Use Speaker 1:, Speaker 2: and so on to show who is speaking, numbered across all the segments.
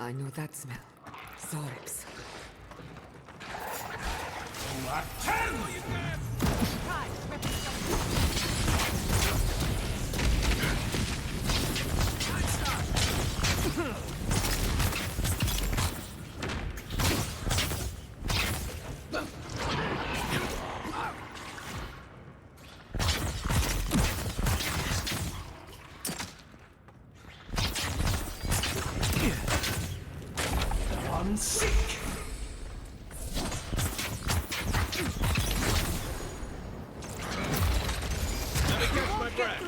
Speaker 1: I know that smell. Zorix.
Speaker 2: I'm sick.
Speaker 3: Let me catch my breath.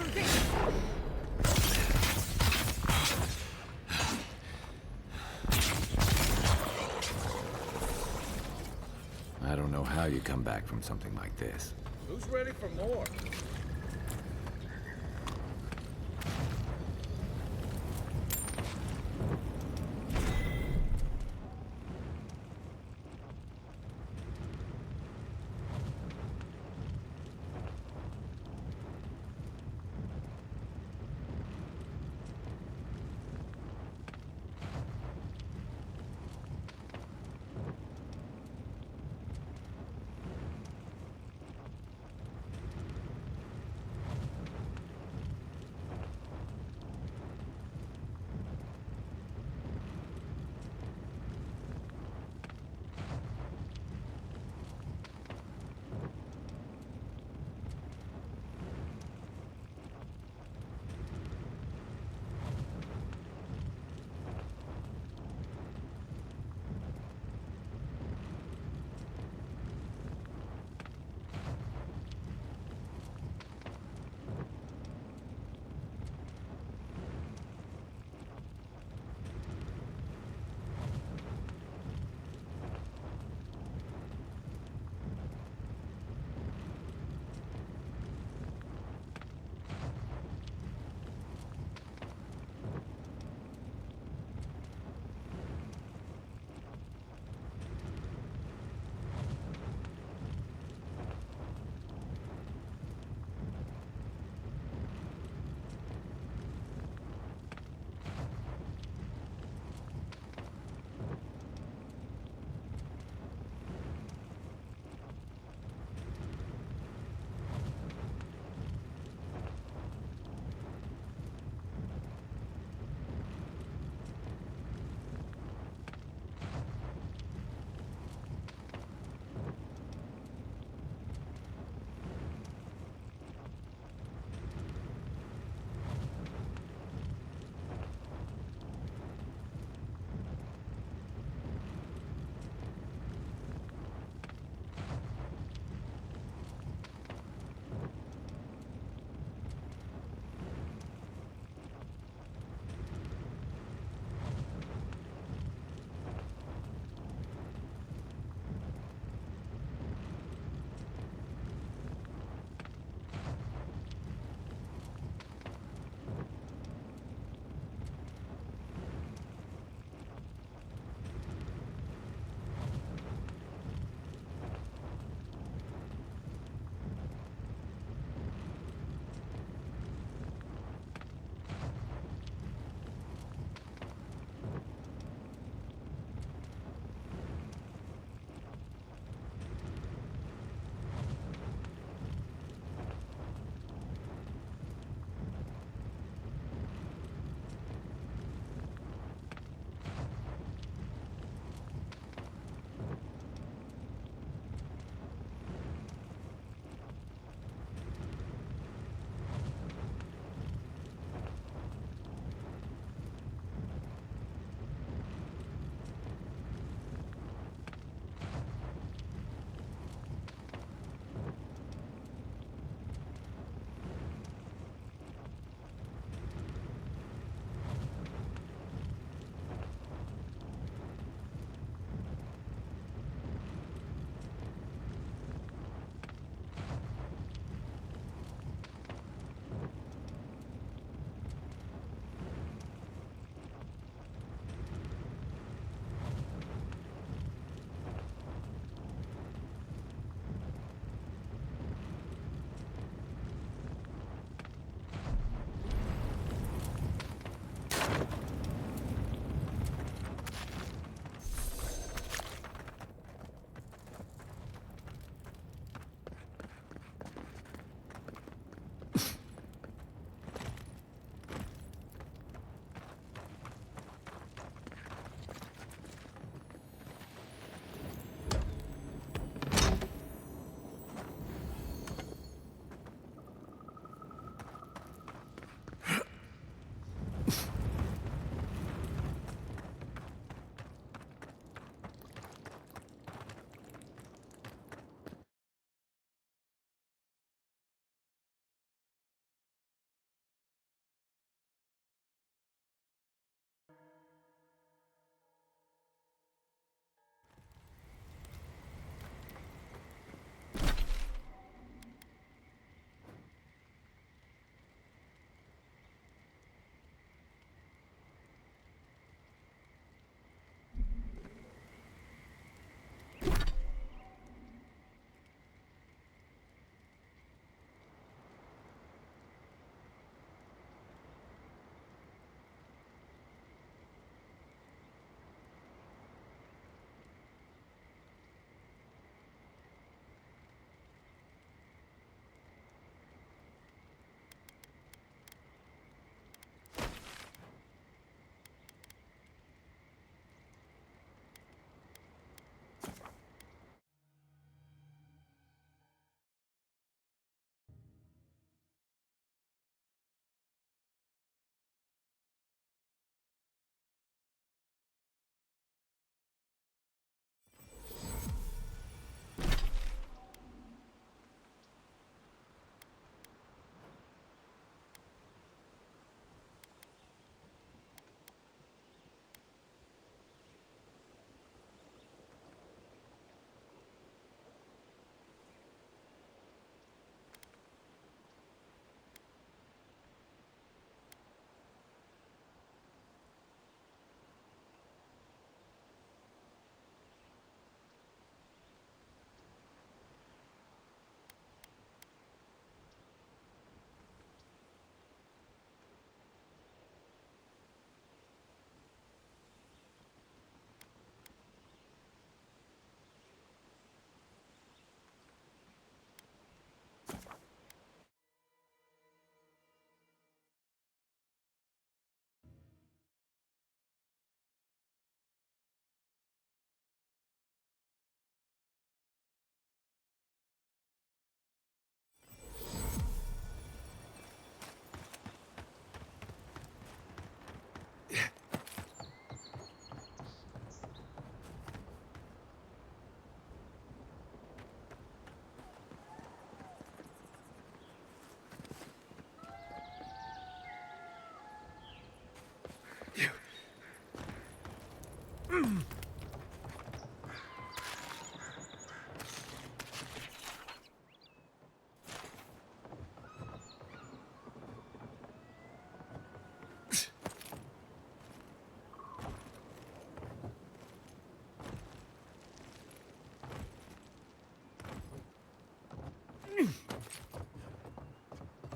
Speaker 4: I don't know how you come back from something like this.
Speaker 3: Who's ready for more?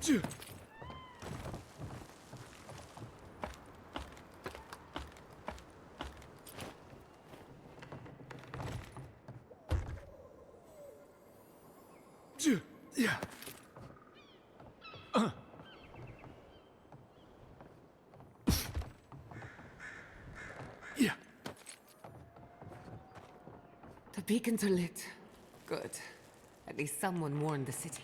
Speaker 2: Yeah. Yeah.
Speaker 1: The beacons are lit. Good. At least someone warned the city.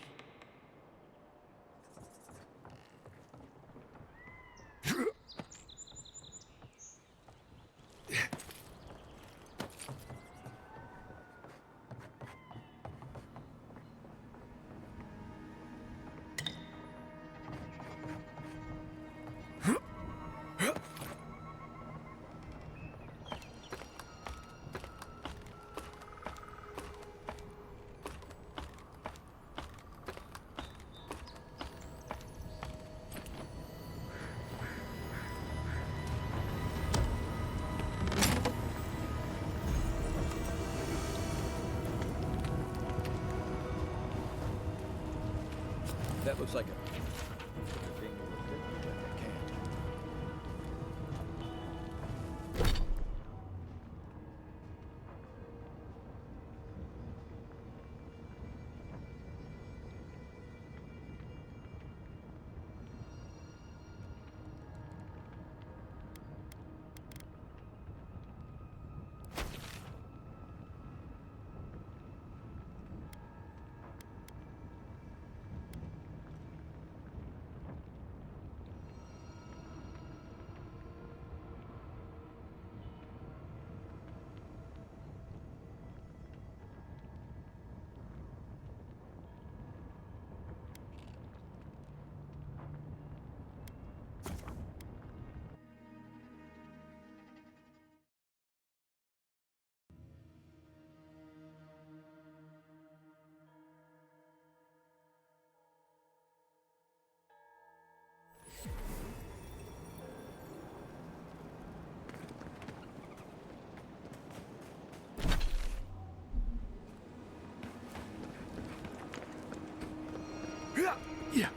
Speaker 3: That looks like a...
Speaker 2: Yeah. Yeah.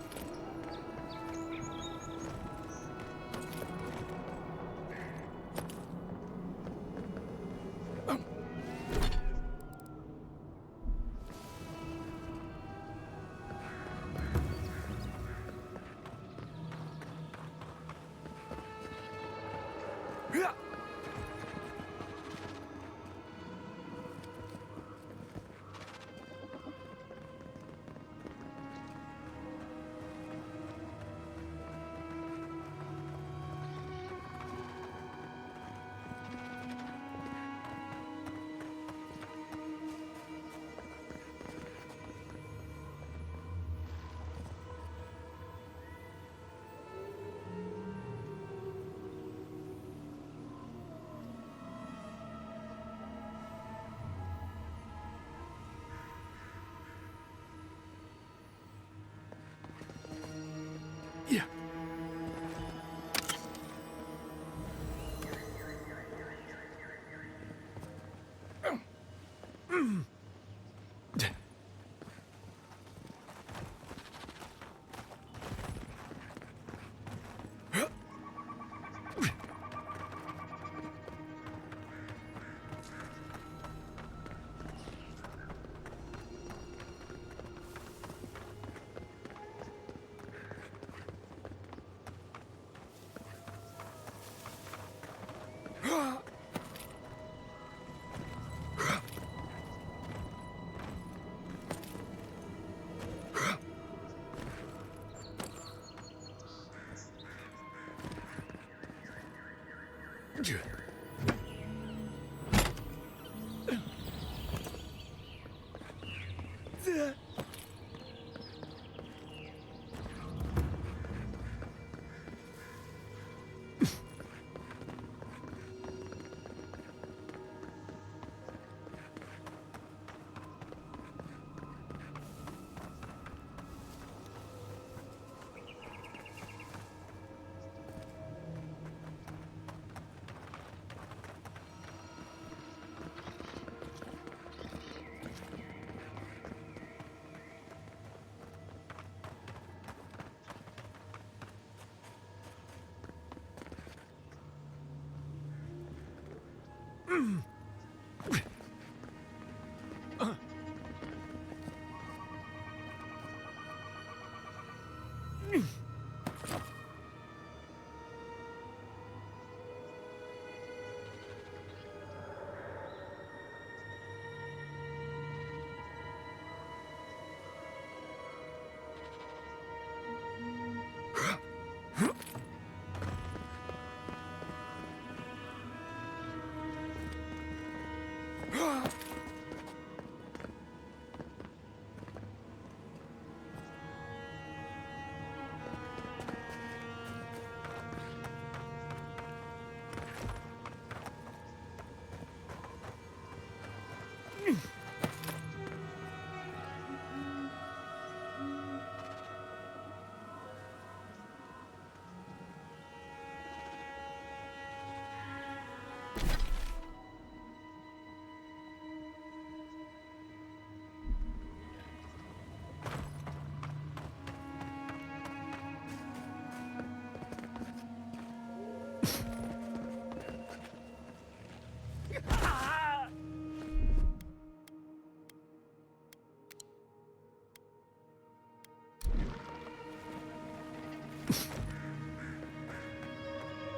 Speaker 2: Yeah.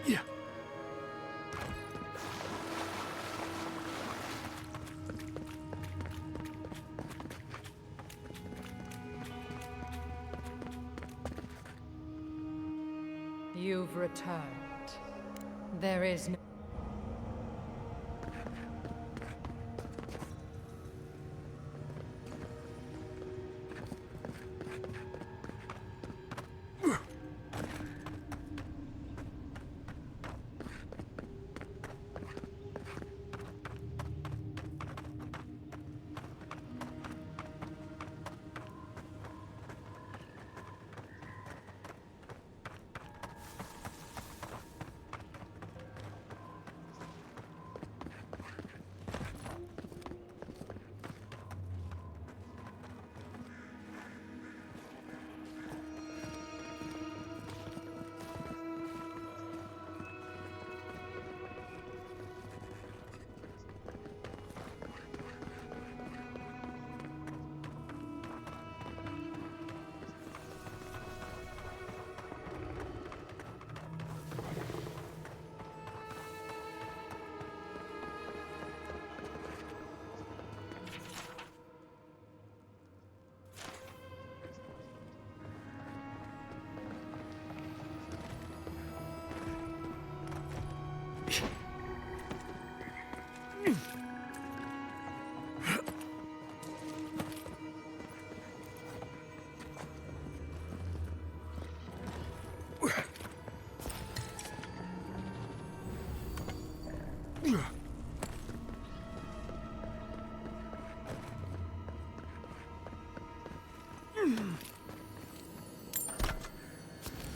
Speaker 2: Yeah.
Speaker 5: You've returned. There is no...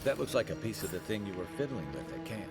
Speaker 6: That looks like a piece of the thing you were fiddling with at camp.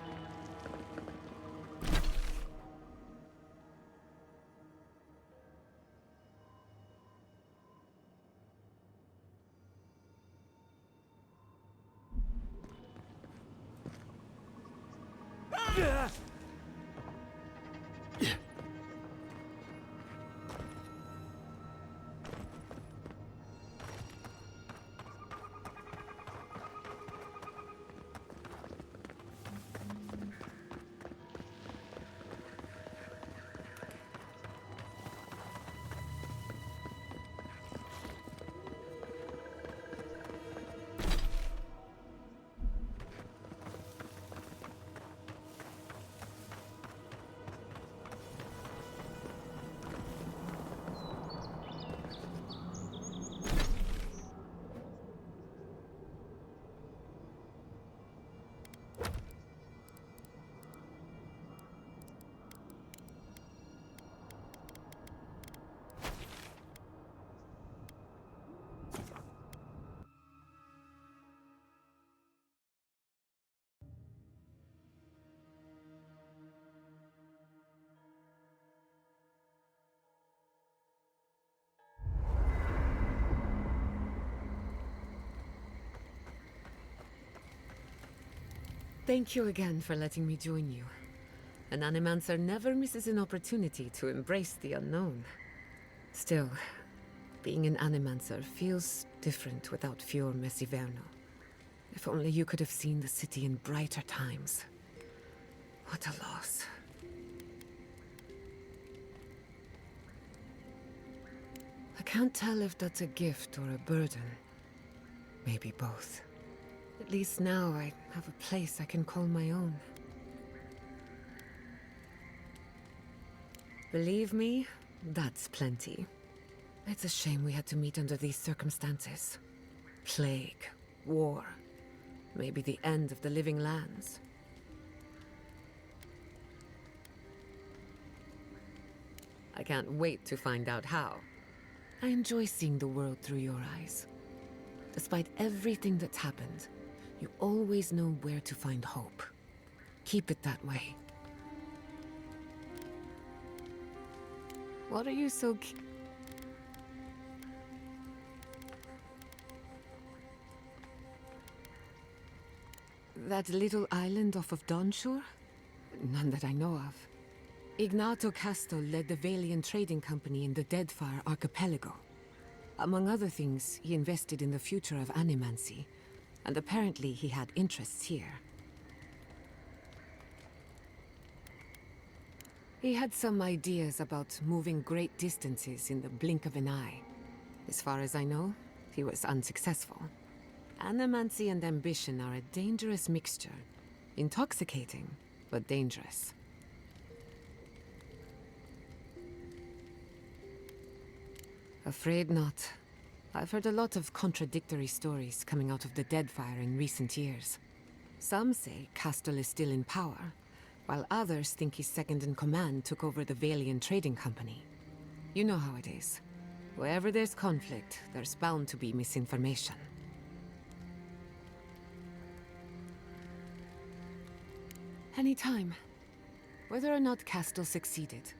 Speaker 1: Thank you again for letting me join you. An Animancer never misses an opportunity to embrace the unknown. Still, being an Animancer feels different without Fior Messiverno. If only you could have seen the city in brighter times. What a loss. I can't tell if that's a gift or a burden. Maybe both. At least now I have a place I can call my own. Believe me, that's plenty. It's a shame we had to meet under these circumstances. Plague, war, maybe the end of the living lands. I can't wait to find out how. I enjoy seeing the world through your eyes. Despite everything that's happened, you always know where to find hope. Keep it that way. What are you so That little island off of Dawnshore? None that I know of. Ignato Casto led the Valiant trading company in the Deadfire archipelago. Among other things, he invested in the future of animancy, and apparently he had interests here. He had some ideas about moving great distances in the blink of an eye. As far as I know, he was unsuccessful. Animancy and ambition are a dangerous mixture. Intoxicating, but dangerous. Afraid not. I've heard a lot of contradictory stories coming out of the Deadfire in recent years. Some say Castle is still in power, while others think his second-in-command took over the Valiant trading company. You know how it is. Wherever there's conflict, there's bound to be misinformation. Anytime. Whether or not Castle succeeded,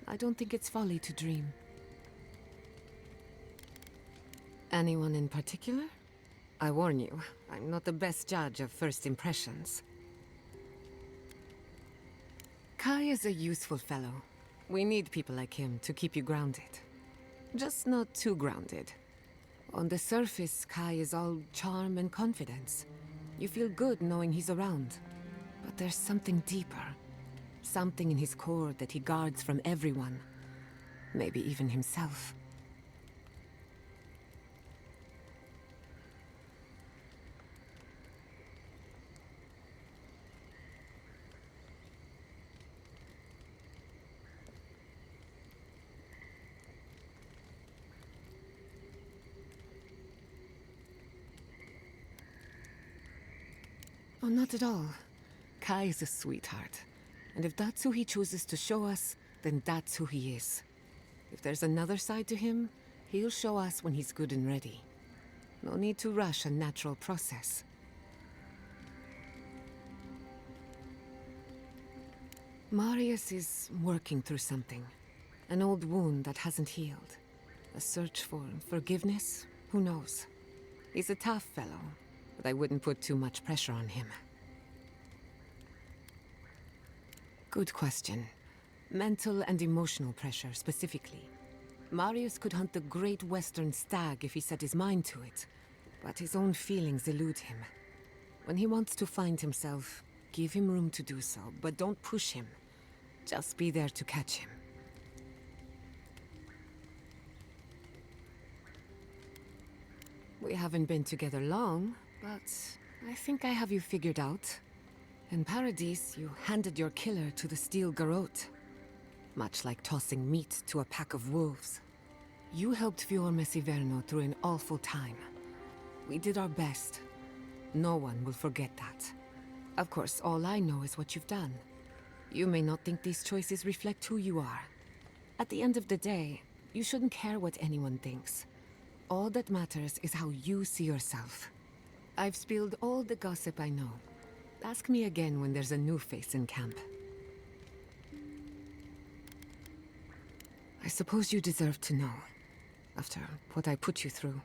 Speaker 1: I don't think it's folly to dream. Anyone in particular? I warn you, I'm not the best judge of first impressions. Kai is a useful fellow. We need people like him to keep you grounded. Just not too grounded. On the surface, Kai is all charm and confidence. You feel good knowing he's around. But there's something deeper. Something in his core that he guards from everyone. Maybe even himself. Oh, not at all. Kai is a sweetheart. And if that's who he chooses to show us, then that's who he is. If there's another side to him, he'll show us when he's good and ready. No need to rush a natural process. Marius is working through something. An old wound that hasn't healed. A search for forgiveness? Who knows? He's a tough fellow, but I wouldn't put too much pressure on him. Good question. Mental and emotional pressure, specifically. Marius could hunt the great western stag if he set his mind to it, but his own feelings elude him. When he wants to find himself, give him room to do so, but don't push him. Just be there to catch him. We haven't been together long, but I think I have you figured out. In Paradise, you handed your killer to the Steel Garrote. Much like tossing meat to a pack of wolves. You helped Fior Messiverno through an awful time. We did our best. No one will forget that. Of course, all I know is what you've done. You may not think these choices reflect who you are. At the end of the day, you shouldn't care what anyone thinks. All that matters is how you see yourself. I've spilled all the gossip I know. Ask me again when there's a new face in camp. I suppose you deserve to know, after what I put you through.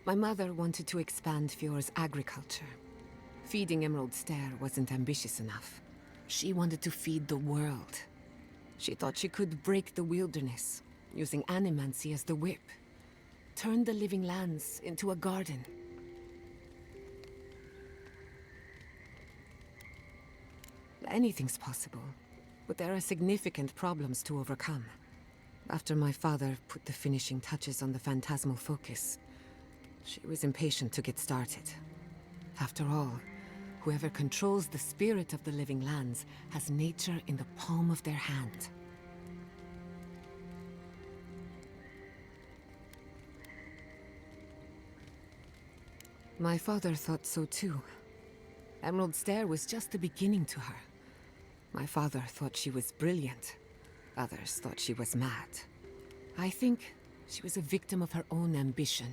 Speaker 1: My mother wanted to expand Fior's agriculture. Feeding Emerald Stair wasn't ambitious enough. She wanted to feed the world. She thought she could break the wilderness, using animancy as the whip. Turn the living lands into a garden. Anything's possible, but there are significant problems to overcome. After my father put the finishing touches on the phantasmal focus, she was impatient to get started. After all, whoever controls the spirit of the living lands has nature in the palm of their hand. My father thought so too. Emerald Stair was just the beginning to her. My father thought she was brilliant. Others thought she was mad. I think she was a victim of her own ambition.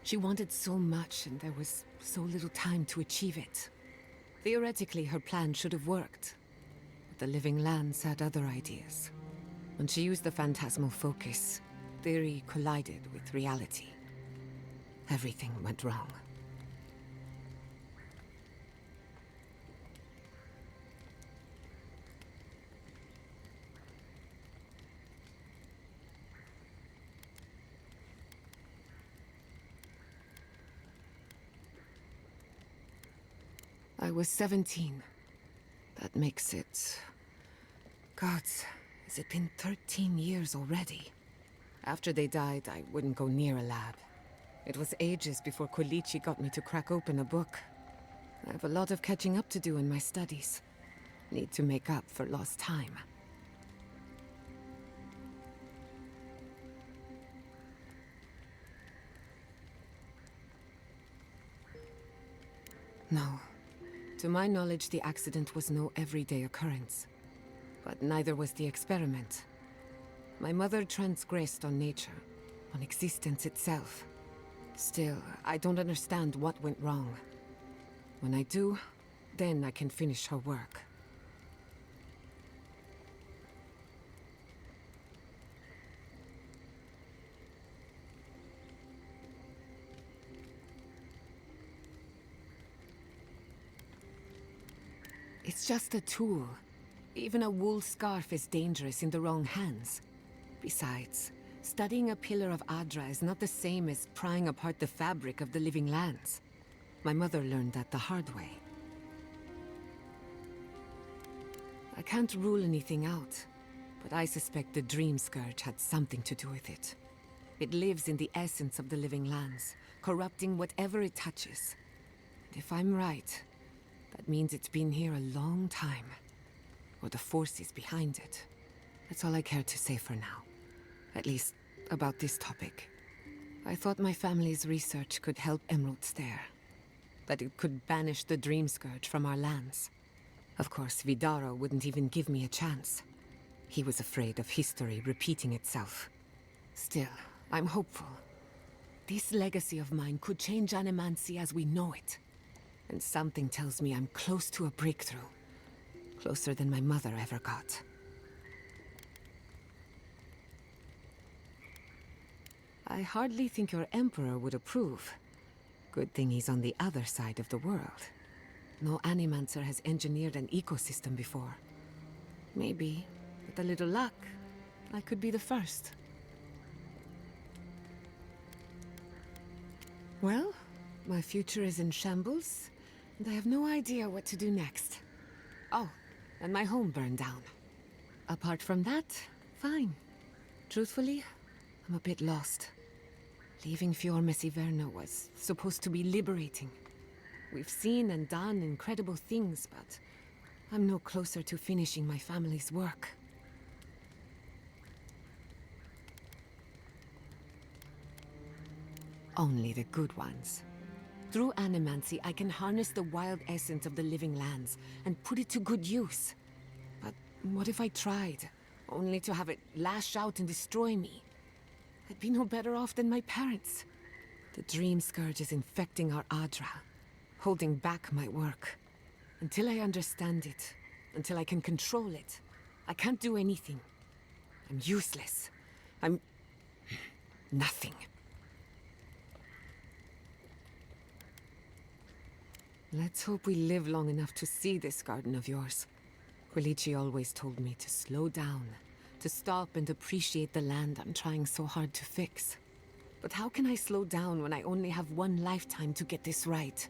Speaker 1: She wanted so much, and there was so little time to achieve it. Theoretically, her plan should have worked. But the living lands had other ideas. When she used the phantasmal focus, theory collided with reality. Everything went wrong. I was 17. That makes it... Gods, has it been 13 years already? After they died, I wouldn't go near a lab. It was ages before Koichi got me to crack open a book. I have a lot of catching up to do in my studies. Need to make up for lost time. No. To my knowledge, the accident was no everyday occurrence. But neither was the experiment. My mother transgressed on nature, on existence itself. Still, I don't understand what went wrong. When I do, then I can finish her work. It's just a tool. Even a wool scarf is dangerous in the wrong hands. Besides, studying a pillar of Adra is not the same as prying apart the fabric of the living lands. My mother learned that the hard way. I can't rule anything out, but I suspect the Dream Scourge had something to do with it. It lives in the essence of the living lands, corrupting whatever it touches. And if I'm right, that means it's been here a long time. Or the forces behind it. That's all I care to say for now. At least, about this topic. I thought my family's research could help Emerald Stair. That it could banish the Dream Scourge from our lands. Of course, Vidaro wouldn't even give me a chance. He was afraid of history repeating itself. Still, I'm hopeful. This legacy of mine could change Animancy as we know it. And something tells me I'm close to a breakthrough. Closer than my mother ever got. I hardly think your Emperor would approve. Good thing he's on the other side of the world. No Animancer has engineered an ecosystem before. Maybe, with a little luck, I could be the first. Well, my future is in shambles, and I have no idea what to do next. Oh, and my home burned down. Apart from that, fine. Truthfully, I'm a bit lost. Leaving Fior Messiverno was supposed to be liberating. We've seen and done incredible things, but I'm no closer to finishing my family's work. Only the good ones. Through Animancy, I can harness the wild essence of the living lands and put it to good use. But what if I tried, only to have it lash out and destroy me? I'd be no better off than my parents. The Dream Scourge is infecting our Adra, holding back my work. Until I understand it, until I can control it, I can't do anything. I'm useless. I'm... nothing. Let's hope we live long enough to see this garden of yours. Relici always told me to slow down, to stop and appreciate the land I'm trying so hard to fix. But how can I slow down when I only have one lifetime to get this right?